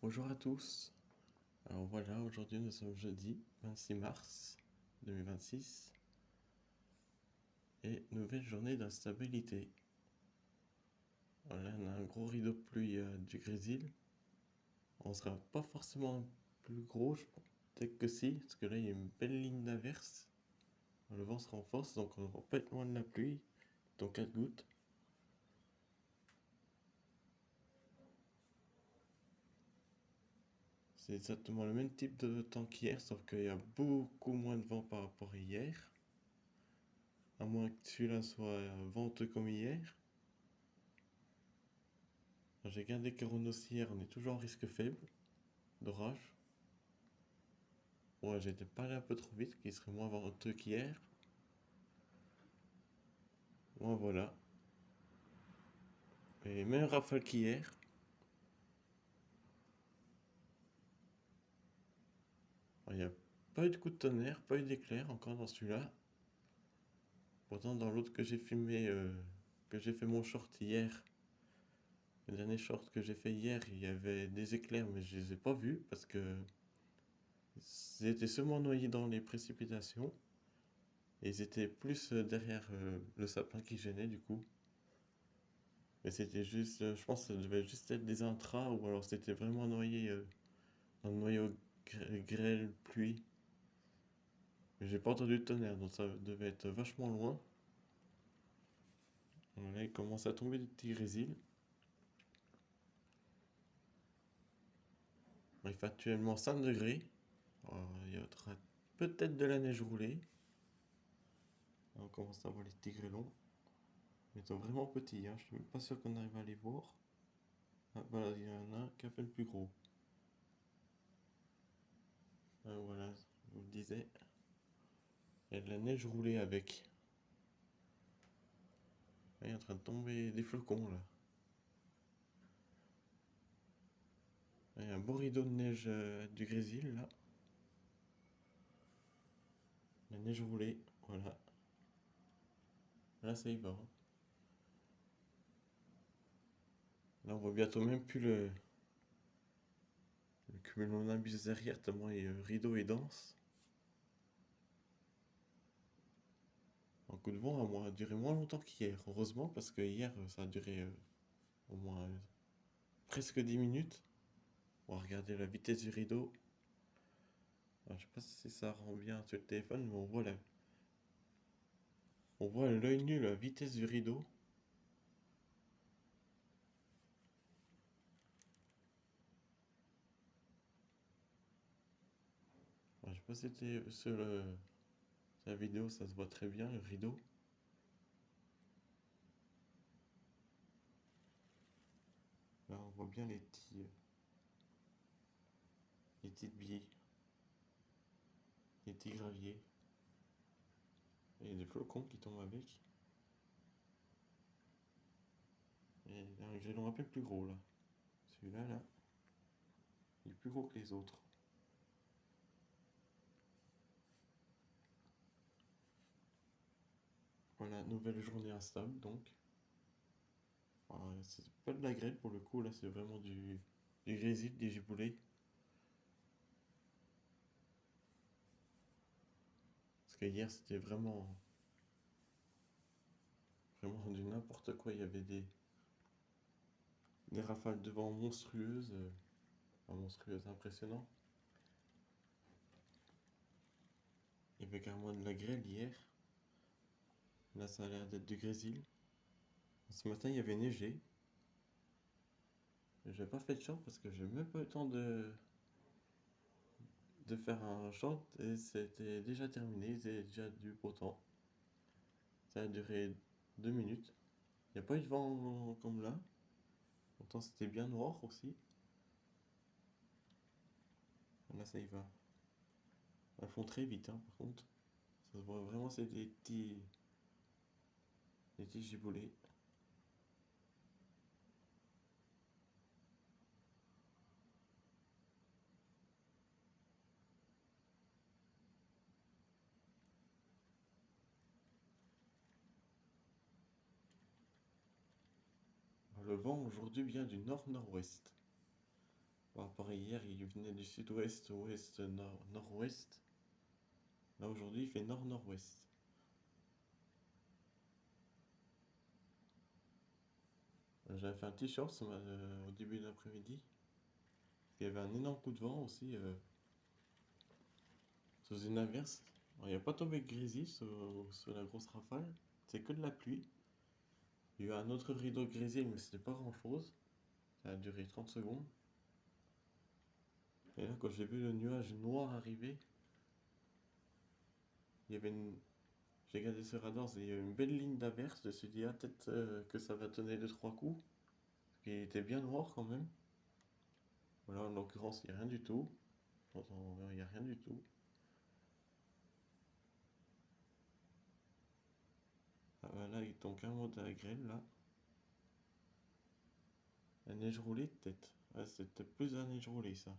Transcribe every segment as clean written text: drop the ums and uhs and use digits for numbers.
Bonjour à tous. Alors voilà, aujourd'hui nous sommes jeudi 26 mars 2026 et nouvelle journée d'instabilité. Voilà, on a un gros rideau de pluie du Brésil. On sera pas forcément plus gros, je pense. Peut-être que si, parce que là il y a une belle ligne d'averse. Le vent se renforce, donc on va pas être loin de la pluie, donc 4 gouttes. C'est exactement le même type de temps qu'hier, sauf qu'il y a beaucoup moins de vent par rapport à hier. À moins que celui-là soit venteux comme hier. J'ai gardé Keronos hier, on est toujours en risque faible d'orage. Bon, j'étais pas allé un peu trop vite, qu'il serait moins venteux qu'hier. Bon, voilà. Et même rafale qu'hier. Il n'y a pas eu de coup de tonnerre, pas eu d'éclair encore dans celui-là. Pourtant, dans l'autre que j'ai filmé, que j'ai fait mon short hier, le dernier short que j'ai fait hier, il y avait des éclairs, mais je les ai pas vus parce que ils étaient seulement noyés dans les précipitations. Et ils étaient plus derrière le sapin qui gênait du coup. Mais c'était juste, je pense que ça devait juste être des intras ou alors c'était vraiment noyé dans le noyau grêle, pluie. Mais j'ai pas entendu de tonnerre, donc ça devait être vachement loin. Là, il commence à tomber des petits grésils. Il fait actuellement 5 degrés. Il y aura peut-être de la neige roulée. Là, on commence à voir les petits grêlons. Mais ils sont vraiment petits, hein. Je suis même pas sûr qu'on arrive à les voir. Ah, voilà, il y en a un qui est un peu plus gros. Ah, voilà, je vous le disais. Il y a de la neige roulée avec. Là, il est en train de tomber des flocons là. Il y a un beau rideau de neige du Brésil là. La neige roulée, voilà. Là, ça y va, hein. Là, on voit bientôt même plus le cumulonimbus derrière, tellement le rideau est dense. Un coup de vent a duré moins longtemps qu'hier, heureusement, parce que hier, ça a duré au moins presque 10 minutes. On va regarder la vitesse du rideau. Alors, je sais pas si ça rend bien sur le téléphone, mais on voit à l'œil nu la vitesse du rideau. Alors, je sais pas si c'était sur la vidéo, ça se voit très bien, le rideau. Là, on voit bien les petites billes, les petits graviers. Et des flocons qui tombent avec. Et un grêlon un peu plus gros là. Celui-là, là, il est plus gros que les autres. Voilà, nouvelle journée instable donc. C'est pas de la grêle pour le coup, là c'est vraiment du grésil, des giboulées. Parce que hier c'était vraiment du n'importe quoi. Il y avait des rafales de vent monstrueuses, monstrueuses, impressionnant. Il y avait carrément de la grêle hier. Là ça a l'air d'être du grésil. Ce matin il y avait neigé. J'ai pas fait de short parce que j'ai même pas eu le temps de faire un short et c'était déjà terminé, c'était déjà du beau temps. Ça a duré 2 minutes. Il n'y a pas eu de vent comme là. Pourtant c'était bien noir aussi. Là ça y va. Elles font très vite hein, par contre. Ça se voit vraiment c'est des petits giboulées. Le vent aujourd'hui vient du nord-nord-ouest. Par rapport à hier, il venait du sud-ouest, ouest, nord, nord-ouest. Là aujourd'hui, il fait nord-nord-ouest. J'avais fait un t-shirt au début de l'après-midi. Il y avait un énorme coup de vent aussi, sous une averse. Alors, il n'y a pas tombé de grésil sur la grosse rafale, c'est que de la pluie. Il y a eu un autre rideau de grésil, mais c'était pas grand-chose. Ça a duré 30 secondes. Et là, quand j'ai vu le nuage noir arriver, il y avait une... J'ai regardé ce radar, il y avait une belle ligne d'averse. Je me suis dit, ah, peut-être que ça va tenir deux trois coups. Parce qu'il était bien noir quand même. Voilà, en l'occurrence, il n'y a rien du tout. Il n'y a rien du tout. Ah, bah là, il tombe carrément de la grêle, là. La neige roulée, peut-être. Ah, c'est peut-être plus la neige roulée, ça.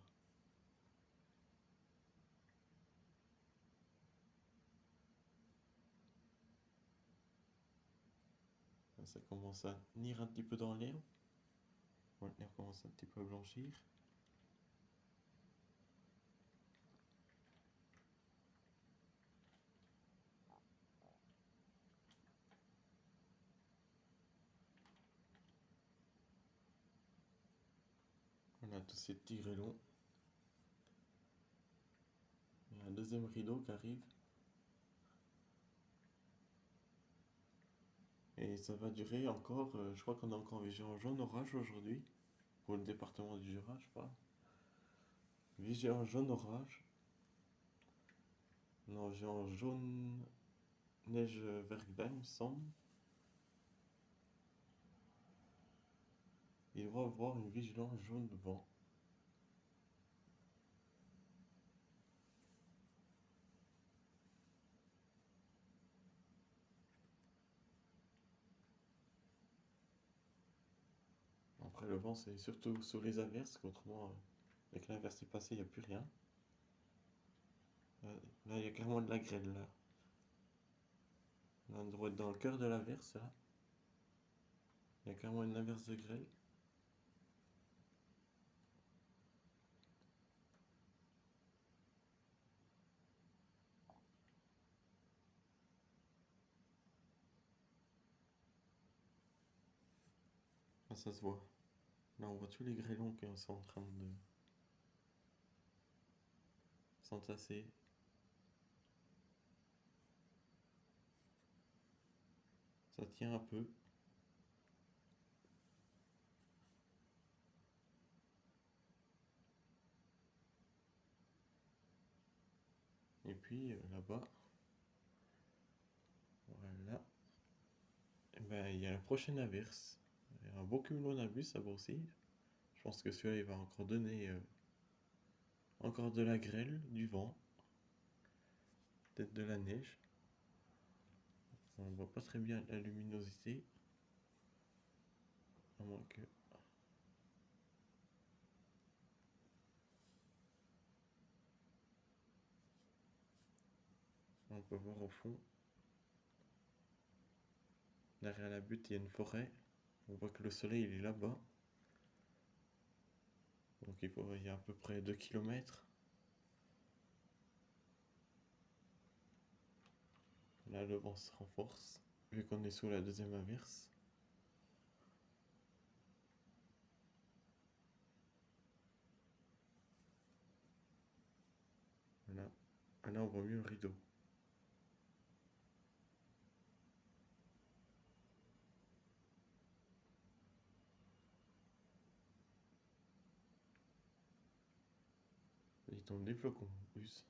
Là, ça commence à tenir un petit peu dans l'herbe. Bon, l'herbe commence un petit peu à blanchir. Voilà, tous ces petits grêlons. Il y a un deuxième rideau qui arrive. Et ça va durer encore, je crois qu'on est encore en vision jaune orage aujourd'hui. Pour le département du Jura, je crois. Vision jaune orage. Non, vision jaune neige verglas, il me semble. Il va y avoir une vigilance jaune vent. Après, le vent, c'est surtout sur les averses, qu'autrement, avec l'inverse est passé, il n'y a plus rien. Là, il y a carrément de la grêle, là. Là, on doit être dans le cœur de l'averse, là. Il y a carrément une averse de grêle. Là, ça se voit. Là, on voit tous les grêlons qui sont en train de s'entasser. Ça tient un peu. Et puis, là-bas, voilà. Et ben, il y a la prochaine averse. Il y a un beau cumulonimbus, ça va aussi. Je pense que celui-là, il va encore donner encore de la grêle, du vent, peut-être de la neige. On ne voit pas très bien la luminosité. À moins que... On peut voir au fond. Derrière la butte, il y a une forêt. On voit que le soleil, il est là-bas. Donc il y a à peu près 2 km. Là, le vent se renforce, vu qu'on est sous la deuxième averse. Voilà. Ah, là, on voit mieux le rideau. Il tombe des flocons en plus.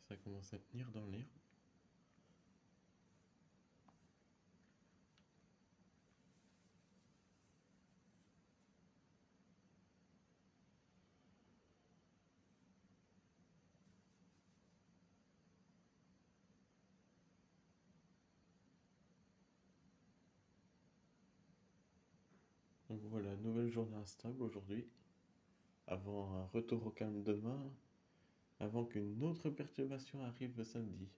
Ça commence à tenir dans l'air. Donc voilà, nouvelle journée instable aujourd'hui, avant un retour au calme demain, avant qu'une autre perturbation arrive le samedi.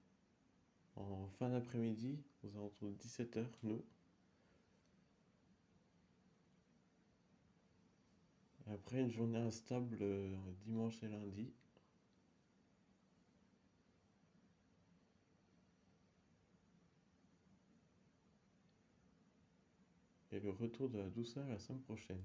En fin d'après-midi, aux alentours de 17h, nous. Et après une journée instable dimanche et lundi. Et le retour de la douceur la semaine prochaine.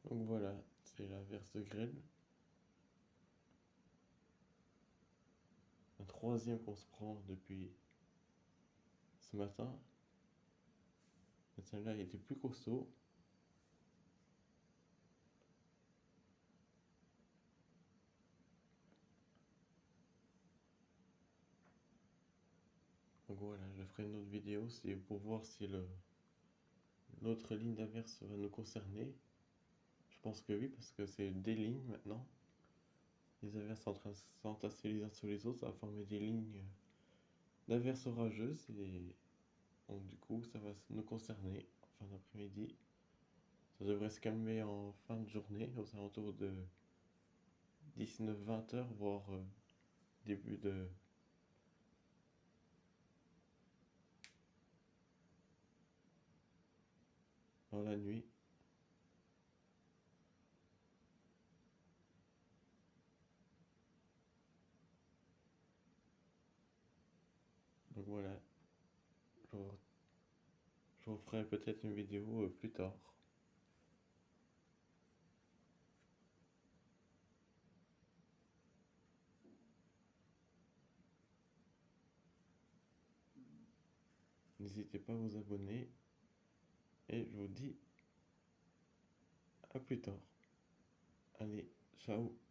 Donc voilà, c'est l'averse de grêle. Un troisième qu'on se prend depuis ce matin. Et celle-là, il était plus costaud. Donc voilà, je ferai une autre vidéo pour voir si l'autre ligne d'averse va nous concerner. Je pense que oui, parce que c'est des lignes maintenant. Les averses sont en train de s'entasser les uns sur les autres, ça va former des lignes d'averses orageuses et donc du coup ça va nous concerner en fin d'après-midi. Ça devrait se calmer en fin de journée, aux alentours de 19-20 heures, voire début de dans la nuit. Donc voilà, je vous, je vous ferai peut-être une vidéo plus tard. N'hésitez pas à vous abonner et je vous dis à plus tard. Allez, ciao.